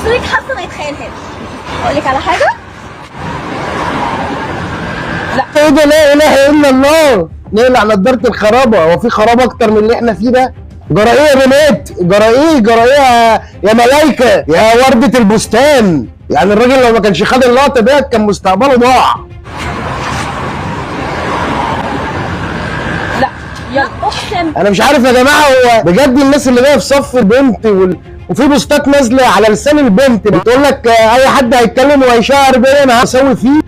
تسويق حاسه ما يتخيلهاش. اقول لك على حاجه؟ ايه ده؟ لا اله الا الله، نقلع على نضاره الخرابه. هو في خرابه اكتر من اللي احنا فيه ده؟ جرى ايه يا بنات؟ جرى ايه يا ملايكه يا ورده البستان؟ يعني الراجل لو ما كانش خد اللقطه ديت كان مستقبله ضاع. لا يلا اقسم. انا مش عارف يا جماعه، هو بجد الناس اللي جايه في صف البنت وفي بوستات نازله على لسان البنت بتقول لك اي حد هيتكلم وهيشهر بيا انا هسوي فيه.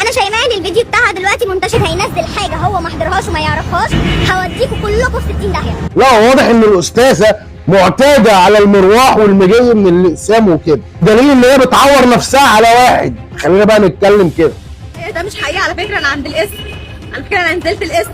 انا شايفاه ان الفيديو بتاعها دلوقتي منتشر، هينزل حاجه هو ما حضرهاش وما يعرفهاش، هوديكوا كلكم في 60 داهيه. لا واضح ان الاستاذه معتاده على المروح والمجي من الاقسام وكده، دليل ان هي بتعور نفسها على واحد. خلينا بقى نتكلم كده. ده مش حقيقه على فكره، انا عند الاسم، على فكره انا نزلت الاسم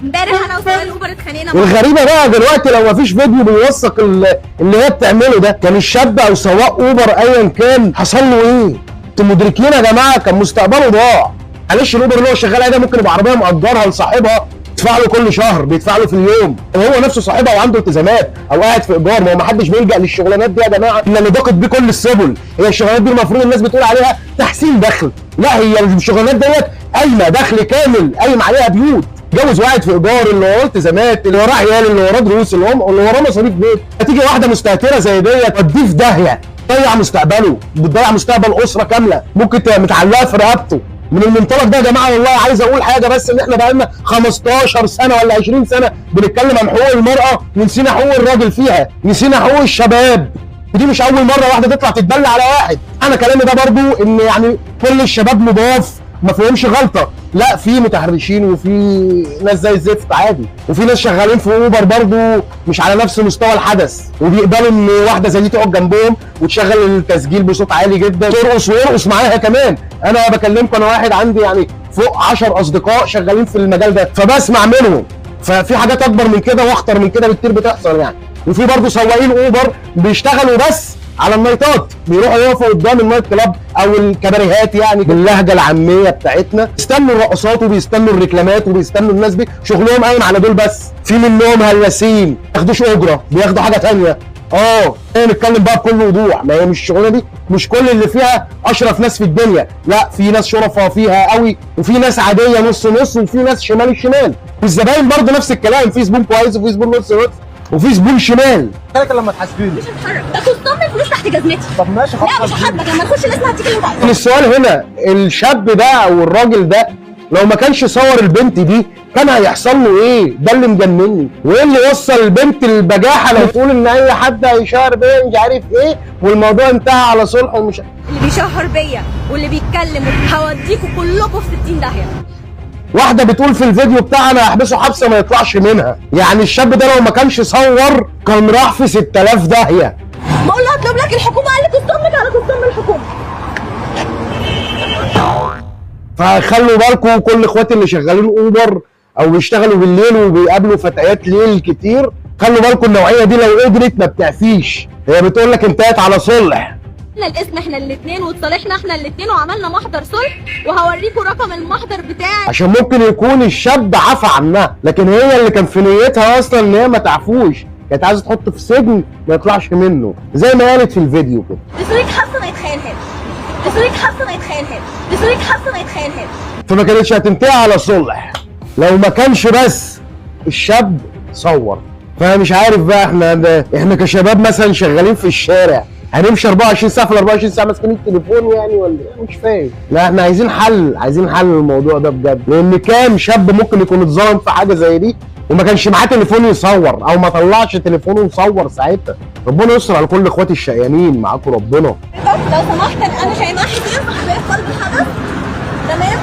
امبارح انا وسواق الاوبر اتخانقنا. والغريبه بقى دلوقتي لو مفيش فيديو بيوثق اللي هي بتعمله ده، كان الشاب او سواق اوبر ايا كان حصل له ايه؟ انتوا مدركين يا جماعه؟ كان مستقبله ضاع. معلش الاوبر اللي هو شغال عليه ده ممكن يبقى عربيه مأجرها لصاحبها، بيدفع له كل شهر، بيدفع له في اليوم، وهو نفسه صاحبها وعنده التزامات او قاعد في ايجار. ما هو ما حدش بيلجأ للشغلانات دي يا جماعه الا اللي ضاقت بيه كل السبل. هي الشغلانات دي المفروض الناس بتقول عليها تحسين دخل، لا هي الشغلانات ديت قايمه دخل كامل، قايم عليها بيوت. جوز واحد في ايجار، اللي وراه التزامات، اللي وراه عيال، اللي وراه دروس، اللي وراه مصاريف بيت. هتيجي واحده مستهتره زي ديت توديه في داهيه، تضيع مستقبله، بتضيع مستقبل اسره كامله ممكن تبقى متعلقه في رقبته. من المنطلق ده يا جماعه والله عايز اقول حاجه، بس ان احنا بقالنا 15 سنه ولا 20 سنه بنتكلم عن حقوق المراه ونسينا حقوق الراجل فيها، نسينا حقوق الشباب. ودي مش اول مره واحده تطلع تتبلى على واحد. انا كلامي ده برضو ان يعني كل الشباب نضاف ما فيهمش غلطه، لا في متحرشين وفي ناس زي الزفت عادي، وفي ناس شغالين في اوبر برضو مش على نفس مستوى الحدث، وبيقبلوا ان واحده زي دي تقعد جنبهم وتشغل التسجيل بصوت عالي جدا، ترقص ويرقص معاها كمان. انا بكلمكم، انا واحد عندي يعني فوق 10 اصدقاء شغالين في المجال ده، فبسمع منهم. ففي حاجات اكبر من كده واخطر من كده بكتير بتحصل يعني. وفي برضو سواقين اوبر بيشتغلوا بس على النايتات، بيروحوا يقفوا قدام النايت كلاب او الكباريهات يعني باللهجه العاميه بتاعتنا، بيستنوا الرقصات وبيستنوا الريكلامات وبيستنوا الناس دي، شغلهم قايم على دول بس. في منهم هلاسين ما بياخدوش اجره، بياخدوا حاجه ثانيه. نتكلم بقى بكل وضوح، ما هي مش الشغلانه دي مش كل اللي فيها اشرف ناس في الدنيا، لا في ناس شرفاء فيها قوي، وفي ناس عاديه نص نص، وفي ناس شمال الشمال. والزباين برضه نفس الكلام، في زبون كويس وفي زبون نص نص وفي زبون شمال. كده لما تحاسبيني مش هتحرك، ده كنت الفلوس تحت جزمتي. طب ماشي خلاص. لا مش هحاسبك، لما نخش الاسم هديك اللي انت عايزه. السؤال هنا، الشاب ده او الراجل ده لو ما كانش صور البنت دي كان هيحصل له ايه؟ ده اللي مجنني. وايه اللي وصل البنت البجاحه لو تقول ان اي حد هيشهر بيا مش عارف ايه والموضوع انتهى على صلح ومش اللي بيشهر بيا واللي بيتكلم هوديكوا كلكم في 60 داهيه. واحده بتقول في الفيديو بتاعها انا هحبسه حبسه ما يطلعش منها. يعني الشاب ده لو ما كانش صور كان راح في 6000 داهيه. بقول له اطلب لك الحكومه، قال لي تصدمك على تصدم الحكومه. فخلوا بالكم كل اخواتي اللي شغالين اوبر او بيشتغلوا بالليل وبيقابلوا فتيات ليل كتير، خلوا بالكم النوعيه دي لو قدرت ما بتعفيش. هي بتقول لك انتهت على صلح. احنا الاسم احنا الاثنين واتصالحنا احنا الاثنين وعملنا محضر صلح، وهوريكم رقم المحضر بتاعي. عشان ممكن يكون الشاب عفى عنها، لكن هي اللي كان في نيتها اصلا ان هي ما تعفوش، كانت عايزه تحط في سجن ما يطلعش منه زي ما قالت في الفيديو كده. تسويق حاسه ما يتخيلهاش، تسويق حاسه ما يتخيلهاش، تسويق حاسه ما يتخيلهاش. فما كانتش هتنتهي على صلح لو ما كانش بس الشاب صور. فانا مش عارف بقى احنا كشباب مثلا شغالين في الشارع هنمشي 24 ساعه في ال 24 ساعه ماسكين التليفون يعني ولا ايه؟ مش فاهم. لا احنا عايزين حل للموضوع ده بجد، لان كام شاب ممكن يكون اتظلم في حاجه زي دي وما كانش معاه تليفون يصور او ما طلعش تليفونه وصور ساعتها. ربنا يستر على كل اخواتي الشقيانين، معاكم ربنا. لو سمحت انا شيماء حسين صاحبيه قلب الحدث، تمام؟